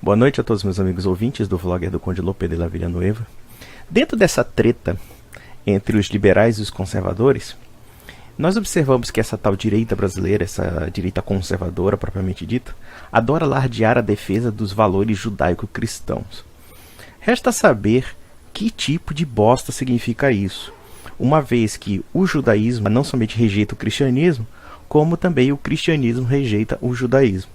Boa noite a todos meus amigos ouvintes do vlogger do Conde Lope de la Villanueva. Dentro dessa treta entre os liberais e os conservadores, nós observamos que essa tal direita brasileira, essa direita conservadora propriamente dita, adora alardear a defesa dos valores judaico-cristãos. Resta saber que tipo de bosta significa isso, uma vez que o judaísmo não somente rejeita o cristianismo, como também o cristianismo rejeita o judaísmo.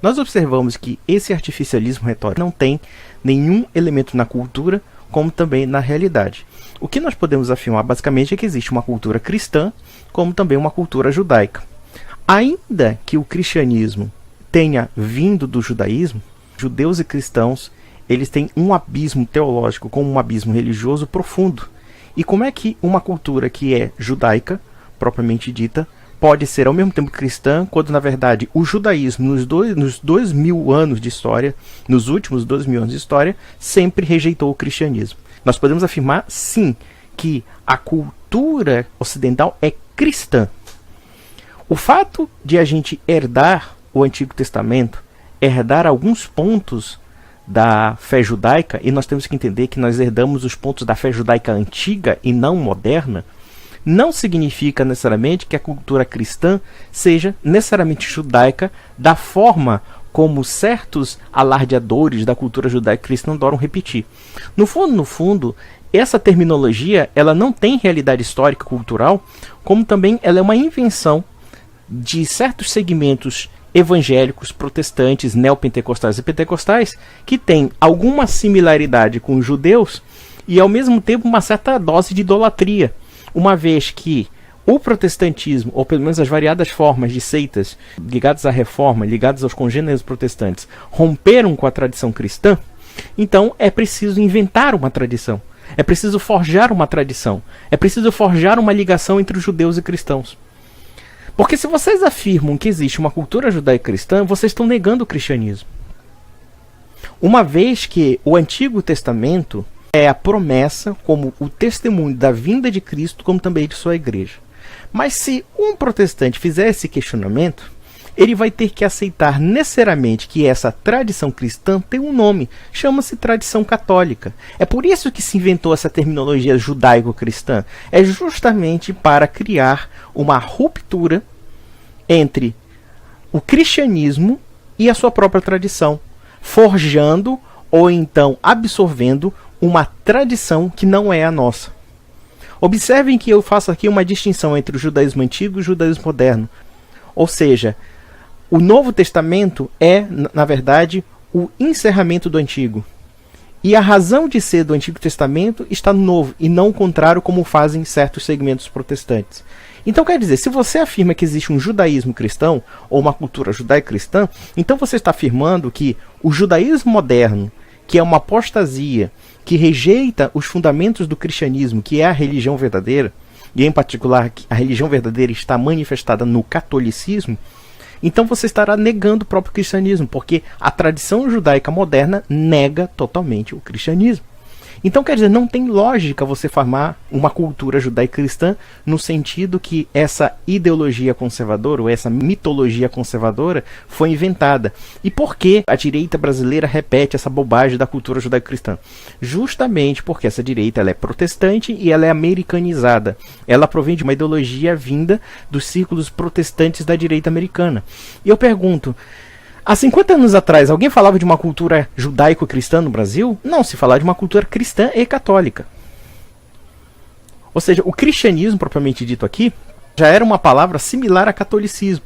Nós observamos que esse artificialismo retórico não tem nenhum elemento na cultura, como também na realidade. O que nós podemos afirmar basicamente é que existe uma cultura cristã, como também uma cultura judaica. Ainda que o cristianismo tenha vindo do judaísmo, judeus e cristãos, eles têm um abismo teológico como um abismo religioso profundo. E como é que uma cultura que é judaica, propriamente dita, pode ser ao mesmo tempo cristã, quando na verdade o judaísmo nos 2000 anos de história, nos últimos 2000 anos de história, sempre rejeitou o cristianismo. Nós podemos afirmar sim que a cultura ocidental é cristã. O fato de a gente herdar o Antigo Testamento, herdar alguns pontos da fé judaica, e nós temos que entender que nós herdamos os pontos da fé judaica antiga e não moderna, não significa necessariamente que a cultura cristã seja necessariamente judaica da forma como certos alardeadores da cultura judaica cristã adoram repetir. No fundo, essa terminologia ela não tem realidade histórica e cultural, como também ela é uma invenção de certos segmentos evangélicos, protestantes, neopentecostais e pentecostais, que têm alguma similaridade com os judeus e ao mesmo tempo uma certa dose de idolatria. Uma vez que o protestantismo, ou pelo menos as variadas formas de seitas ligadas à reforma, ligadas aos congêneres protestantes, romperam com a tradição cristã, então é preciso inventar uma tradição. É preciso forjar uma tradição. É preciso forjar uma ligação entre os judeus e cristãos. Porque se vocês afirmam que existe uma cultura judaico-cristã, vocês estão negando o cristianismo. Uma vez que o Antigo Testamento é a promessa como o testemunho da vinda de Cristo, como também de sua igreja. Mas se um protestante fizer esse questionamento, ele vai ter que aceitar necessariamente que essa tradição cristã tem um nome, chama-se tradição católica. É por isso que se inventou essa terminologia judaico-cristã. É justamente para criar uma ruptura entre o cristianismo e a sua própria tradição, forjando ou então absorvendo uma tradição que não é a nossa. Observem que eu faço aqui uma distinção entre o judaísmo antigo e o judaísmo moderno. Ou seja, o Novo Testamento é, na verdade, o encerramento do Antigo. E a razão de ser do Antigo Testamento está no Novo, e não o contrário como fazem certos segmentos protestantes. Então quer dizer, se você afirma que existe um judaísmo cristão, ou uma cultura judaico-cristã, então você está afirmando que o judaísmo moderno, que é uma apostasia, que rejeita os fundamentos do cristianismo, que é a religião verdadeira, e em particular a religião verdadeira está manifestada no catolicismo, então você estará negando o próprio cristianismo, porque a tradição judaica moderna nega totalmente o cristianismo. Então, quer dizer, não tem lógica você formar uma cultura judaico-cristã no sentido que essa ideologia conservadora, ou essa mitologia conservadora, foi inventada. E por que a direita brasileira repete essa bobagem da cultura judaico-cristã? Justamente porque essa direita ela é protestante e ela é americanizada. Ela provém de uma ideologia vinda dos círculos protestantes da direita americana. E eu pergunto, há 50 anos atrás, alguém falava de uma cultura judaico-cristã no Brasil? Não, se falava de uma cultura cristã e católica. Ou seja, o cristianismo, propriamente dito aqui, já era uma palavra similar a catolicismo.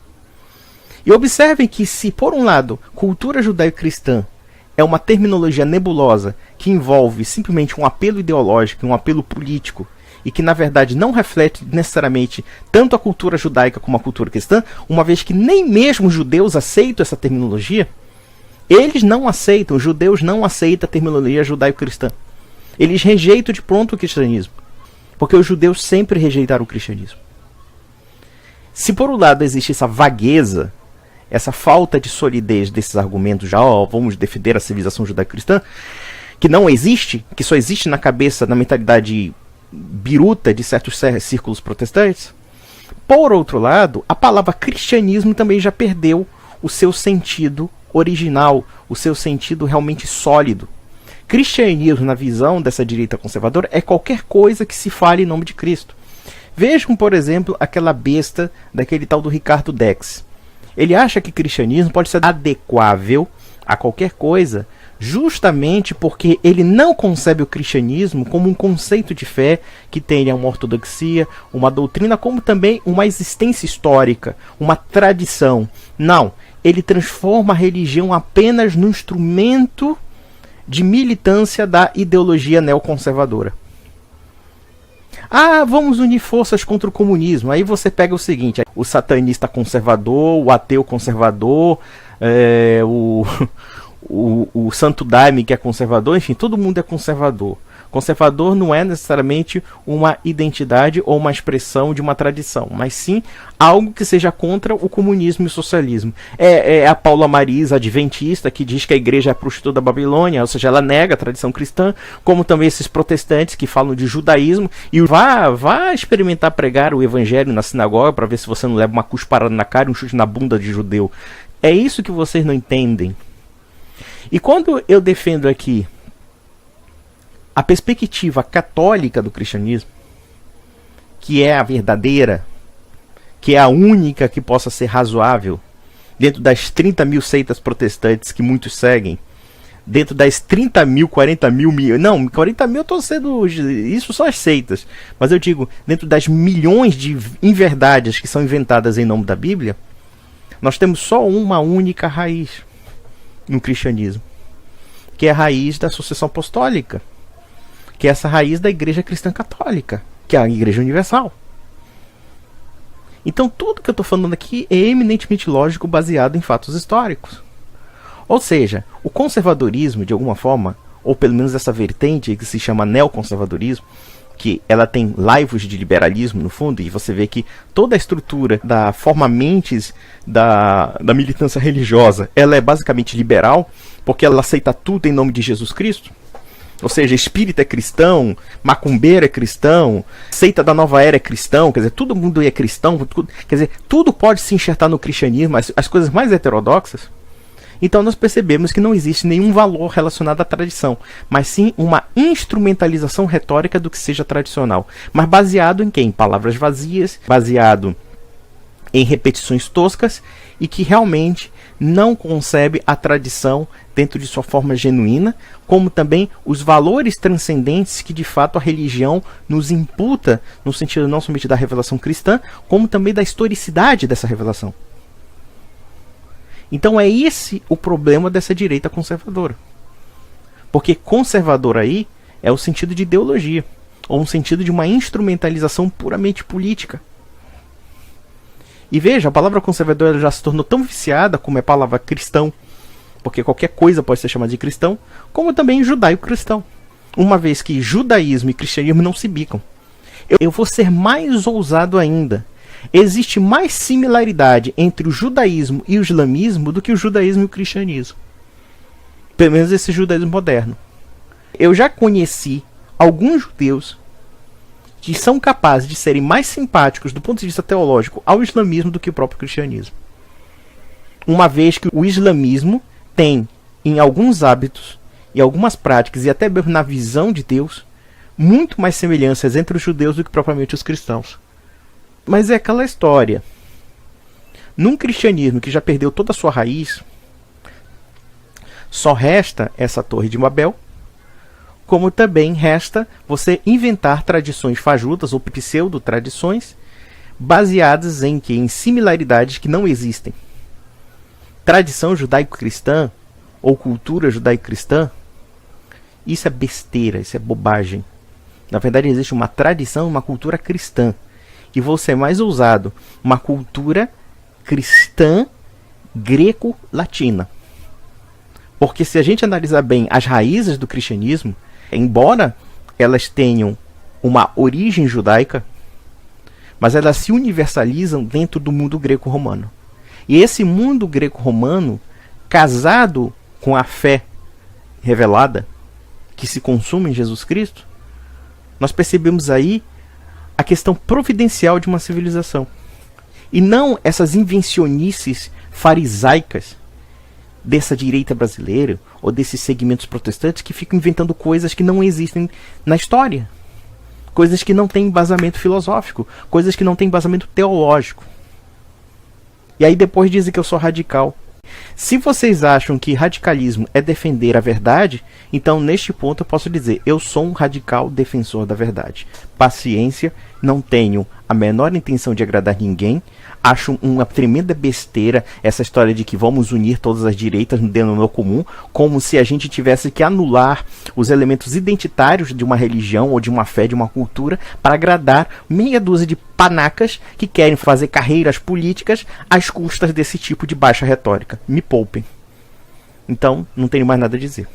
E observem que se, por um lado, cultura judaico-cristã é uma terminologia nebulosa que envolve simplesmente um apelo ideológico, um apelo político, e que na verdade não reflete necessariamente tanto a cultura judaica como a cultura cristã, uma vez que nem mesmo os judeus aceitam essa terminologia. Eles não aceitam, os judeus não aceitam a terminologia judaico-cristã. Eles rejeitam de pronto o cristianismo, porque os judeus sempre rejeitaram o cristianismo. Se por um lado existe essa vagueza, essa falta de solidez desses argumentos, já vamos defender a civilização judaico-cristã, que não existe, que só existe na cabeça, na mentalidade biruta de certos círculos protestantes. Por outro lado, a palavra cristianismo também já perdeu o seu sentido original, o seu sentido realmente sólido. Cristianismo, na visão dessa direita conservadora, é qualquer coisa que se fale em nome de Cristo. Vejam, por exemplo, aquela besta daquele tal do Ricardo Dex. Ele acha que cristianismo pode ser adequável a qualquer coisa, justamente porque ele não concebe o cristianismo como um conceito de fé que tenha uma ortodoxia, uma doutrina, como também uma existência histórica, uma tradição. Não, ele transforma a religião apenas no instrumento de militância da ideologia neoconservadora. Ah, vamos unir forças contra o comunismo. Aí você pega o seguinte: o satanista conservador, o ateu conservador, o santo daime que é conservador, enfim, todo mundo é conservador. Conservador não é necessariamente uma identidade ou uma expressão de uma tradição, mas sim algo que seja contra o comunismo e o socialismo. É a Paula Marisa, adventista, que diz que a igreja é a prostituta da Babilônia, ou seja, ela nega a tradição cristã, como também esses protestantes que falam de judaísmo, e vá experimentar pregar o evangelho na sinagoga para ver se você não leva uma cusparada na cara e um chute na bunda de judeu. É isso que vocês não entendem. E quando eu defendo aqui a perspectiva católica do cristianismo, que é a verdadeira, que é a única que possa ser razoável, dentro das 30 mil seitas protestantes que muitos seguem, dentro das 30 mil, 40 mil, não, 40 mil eu estou sendo, isso são as seitas, mas eu digo, dentro das milhões de inverdades que são inventadas em nome da Bíblia, nós temos só uma única raiz no cristianismo, que é a raiz da sucessão apostólica, que é essa raiz da Igreja Cristã Católica, que é a Igreja Universal. Então tudo que eu estou falando aqui é eminentemente lógico, baseado em fatos históricos. Ou seja, o conservadorismo, de alguma forma, ou pelo menos essa vertente que se chama neoconservadorismo, que ela tem laivos de liberalismo no fundo, e você vê que toda a estrutura da forma-mentes da militância religiosa, ela é basicamente liberal, porque ela aceita tudo em nome de Jesus Cristo. Ou seja, espírita é cristão, macumbeiro é cristão, seita da nova era é cristão, quer dizer, todo mundo é cristão, quer dizer, tudo pode se enxertar no cristianismo, as coisas mais heterodoxas. Então nós percebemos que não existe nenhum valor relacionado à tradição, mas sim uma instrumentalização retórica do que seja tradicional. Mas baseado em quê? Em palavras vazias, baseado em repetições toscas e que realmente não concebe a tradição dentro de sua forma genuína, como também os valores transcendentes que de fato a religião nos imputa, no sentido não somente da revelação cristã, como também da historicidade dessa revelação. Então é esse o problema dessa direita conservadora. Porque conservador aí é o sentido de ideologia, ou um sentido de uma instrumentalização puramente política. E veja, a palavra conservadora já se tornou tão viciada como é a palavra cristão, porque qualquer coisa pode ser chamada de cristão, como também judaico-cristão. Uma vez que judaísmo e cristianismo não se bicam. Eu vou ser mais ousado ainda. Existe mais similaridade entre o judaísmo e o islamismo do que o judaísmo e o cristianismo. Pelo menos esse judaísmo moderno. Eu já conheci alguns judeus que são capazes de serem mais simpáticos do ponto de vista teológico ao islamismo do que o próprio cristianismo. Uma vez que o islamismo tem, em alguns hábitos, e algumas práticas, e até mesmo na visão de Deus, muito mais semelhanças entre os judeus do que propriamente os cristãos. Mas é aquela história. Num cristianismo que já perdeu toda a sua raiz, só resta essa Torre de Babel, como também resta você inventar tradições fajutas ou pseudo-tradições baseadas em que? Em similaridades que não existem. Tradição judaico-cristã ou cultura judaico-cristã, isso é besteira, isso é bobagem. Na verdade existe uma tradição, uma cultura cristã. E vou ser mais ousado, uma cultura cristã greco-latina. Porque se a gente analisar bem as raízes do cristianismo, embora elas tenham uma origem judaica, mas elas se universalizam dentro do mundo greco-romano. E esse mundo greco-romano, casado com a fé revelada, que se consuma em Jesus Cristo, nós percebemos aí a questão providencial de uma civilização. E não essas invencionices farisaicas dessa direita brasileira ou desses segmentos protestantes que ficam inventando coisas que não existem na história. Coisas que não têm embasamento filosófico, coisas que não têm embasamento teológico. E aí depois dizem que eu sou radical. Se vocês acham que radicalismo é defender a verdade, então neste ponto eu posso dizer, eu sou um radical defensor da verdade. Paciência, não tenho a menor intenção de agradar ninguém, acho uma tremenda besteira essa história de que vamos unir todas as direitas no denominador comum, como se a gente tivesse que anular os elementos identitários de uma religião ou de uma fé, de uma cultura, para agradar meia dúzia de panacas que querem fazer carreiras políticas às custas desse tipo de baixa retórica. Me poupem. Então, não tenho mais nada a dizer.